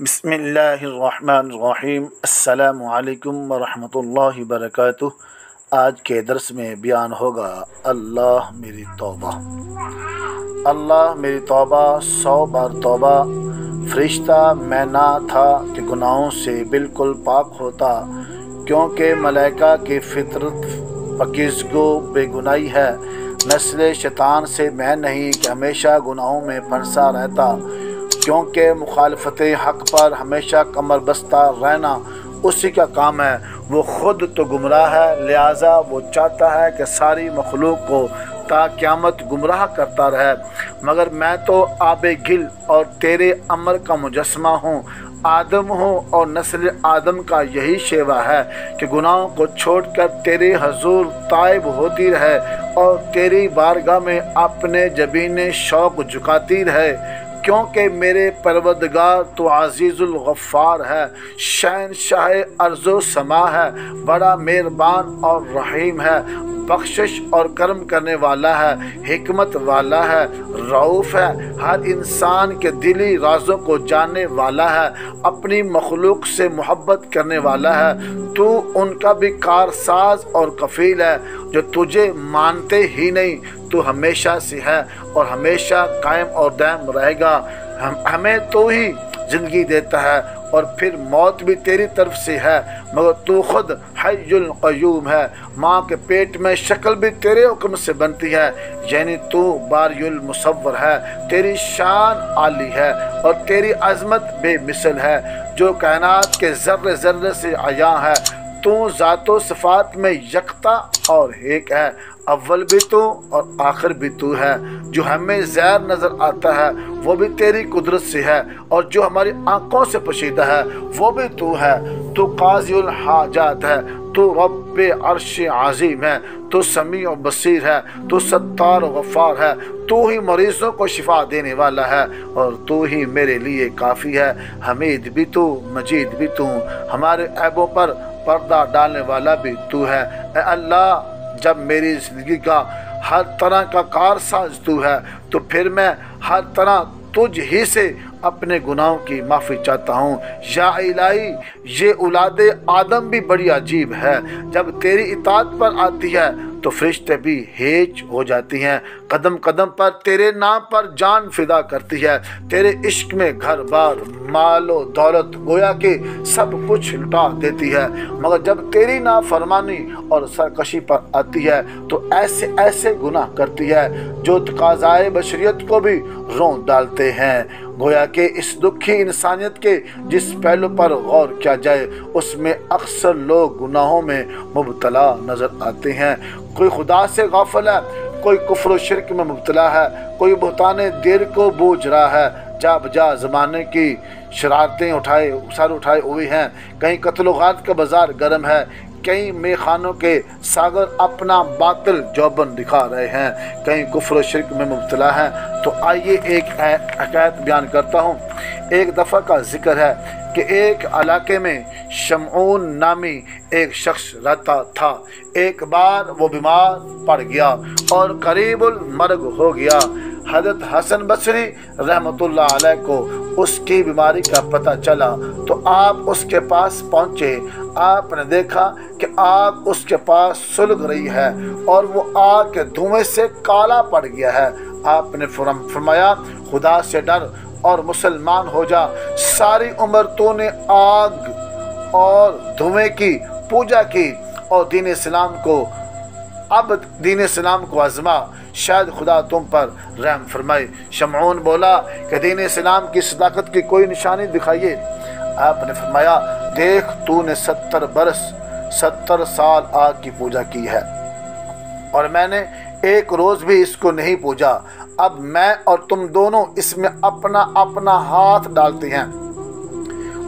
بسم اللہ الرحمن الرحیم۔ السلام علیکم ورحمۃ اللہ وبرکاتہ۔ آج کے درس میں بیان ہوگا اللہ میری توبہ۔ اللہ میری توبہ، 100 بار توبہ۔ فرشتہ میں نہ تھا کہ گناہوں سے بالکل پاک ہوتا، کیونکہ ملائکہ کی فطرت پاکیزگو بے گناہی ہے۔ نسل شیطان سے میں نہیں کہ ہمیشہ گناہوں میں پھنسا رہتا، کیونکہ مخالفت حق پر ہمیشہ کمر بستہ رہنا اسی کا کام ہے۔ وہ خود تو گمراہ ہے، لہٰذا وہ چاہتا ہے کہ ساری مخلوق کو تا قیامت گمراہ کرتا رہے، مگر میں تو آب گل اور تیرے امر کا مجسمہ ہوں، آدم ہوں، اور نسل آدم کا یہی شیوہ ہے کہ گناہوں کو چھوڑ کر تیرے حضور تائب ہوتی رہے اور تیری بارگاہ میں اپنے جبین شوق جھکاتی رہے، کیونکہ میرے پروردگار تو عزیز الغفار ہے، شہنشاہ ارض و سما ہے، بڑا مہربان اور رحیم ہے، بخشش اور کرم کرنے والا ہے، حکمت والا ہے، رؤوف ہے، ہر انسان کے دلی رازوں کو جاننے والا ہے، اپنی مخلوق سے محبت کرنے والا ہے۔ تو ان کا بھی کارساز اور کفیل ہے، جو تجھے مانتے ہی نہیں تو ہمیشہ سے ہے اور ہمیشہ قائم اور دائم رہے گا۔ ہمیں تو ہی زندگی دیتا ہے اور پھر موت بھی تیری طرف سے ہے، مگر تو خود حی القیوم ہے، ماں کے پیٹ میں شکل بھی تیرے حکم سے بنتی ہے، یعنی تو باری المصور ہے، تیری شان عالی ہے اور تیری عظمت بے مثل ہے، جو کائنات کے ذرے ذرے سے عیاں ہے۔ تو ذات و صفات میں یکتا اور ایک ہے، اول بھی تو اور آخر بھی تو ہے۔ جو ہمیں زیر نظر آتا ہے وہ بھی تیری قدرت سے ہے، اور جو ہماری آنکھوں سے پوشیدہ ہے وہ بھی تو ہے۔ تو قاضی الحاجات ہے، تو رب عرش عظیم ہے، تو سمیع و بصیر ہے، تو ستار و غفار ہے، تو ہی مریضوں کو شفا دینے والا ہے، اور تو ہی میرے لیے کافی ہے۔ حمید بھی تو، مجید بھی تو، ہمارے عیبوں پر پردہ ڈالنے والا بھی تو ہے۔ اے اللہ، جب میری زندگی کا ہر طرح کا کارساز تو ہے تو پھر میں ہر طرح تجھ ہی سے اپنے گناہوں کی معافی چاہتا ہوں۔ یا الہی، یہ اولاد آدم بھی بڑی عجیب ہے، جب تیری اطاعت پر آتی ہے تو فرشتے بھی ہیج ہو جاتی ہیں، قدم قدم پر تیرے نام پر جان فدا کرتی ہے، تیرے عشق میں گھر بار مال و دولت گویا کہ سب کچھ لٹا دیتی ہے، مگر جب تیری نافرمانی اور سرکشی پر آتی ہے تو ایسے ایسے گناہ کرتی ہے جو تقاضائے بشریت کو بھی رون ڈالتے ہیں۔ گویا کہ اس دکھی انسانیت کے جس پہلو پر غور کیا جائے اس میں اکثر لوگ گناہوں میں مبتلا نظر آتے ہیں۔ کوئی خدا سے غافل ہے، کوئی کفر و شرک میں مبتلا ہے، کوئی بہتان دیر کو بوجھ رہا ہے، جا بجا زمانے کی شرارتیں سر اٹھائے ہوئی ہیں، کہیں قتل و غارت کا بازار گرم ہے، کئی میخانوں کے ساگر اپنا باطل جوبن دکھا رہے ہیں، کہیں کفر و شرک میں مبتلا ہیں۔ تو آئیے ایک حکایت بیان کرتا ہوں۔ ایک دفعہ کا ذکر ہے کہ ایک علاقے میں شمعون نامی ایک شخص رہتا تھا۔ ایک بار وہ بیمار پڑ گیا اور قریب المرگ ہو گیا۔ حضرت حسن بصری رحمۃ اللہ علیہ کو اس کی بیماری کا پتہ چلا تو آپ اس کے پاس پہنچے۔ آپ نے دیکھا کہ آگ اس کے پاس سلگ رہی ہے اور وہ آگ کے دھوئیں سے کالا پڑ گیا ہے۔ آپ نے فرمایا، خدا سے ڈر اور مسلمان ہو جا، ساری عمر تو نے آگ اور دھوئیں کی پوجا کی اور دین اسلام کو آزما، شاید خدا تم پر رحم فرمائے۔ شمعون بولا کہ دین اسلام کی صداقت کی کوئی نشانی دکھائیے۔ آپ نے فرمایا، دیکھ تو نے 70 سال آگ کی پوجا کی ہے اور میں نے ایک روز بھی اس کو نہیں پوجا، اب میں اور تم دونوں اس میں اپنا اپنا ہاتھ ڈالتے ہیں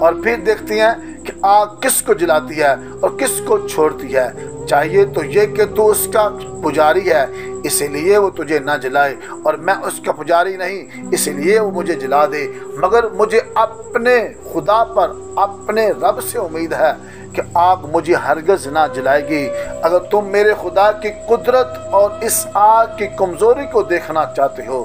اور پھر دیکھتی ہیں کہ آگ کس کو جلاتی ہے اور کس کو چھوڑتی ہے۔ چاہیے تو یہ کہ تو اس کا پجاری ہے اسی لیے وہ تجھے نہ جلائے، اور میں اس کا پجاری نہیں اسی لیے وہ مجھے جلا دے، مگر مجھے اپنے خدا پر اپنے رب سے امید ہے کہ آگ مجھے ہرگز نہ جلائے گی۔ اگر تم میرے خدا کی قدرت اور اس آگ کی کمزوری کو دیکھنا چاہتے ہو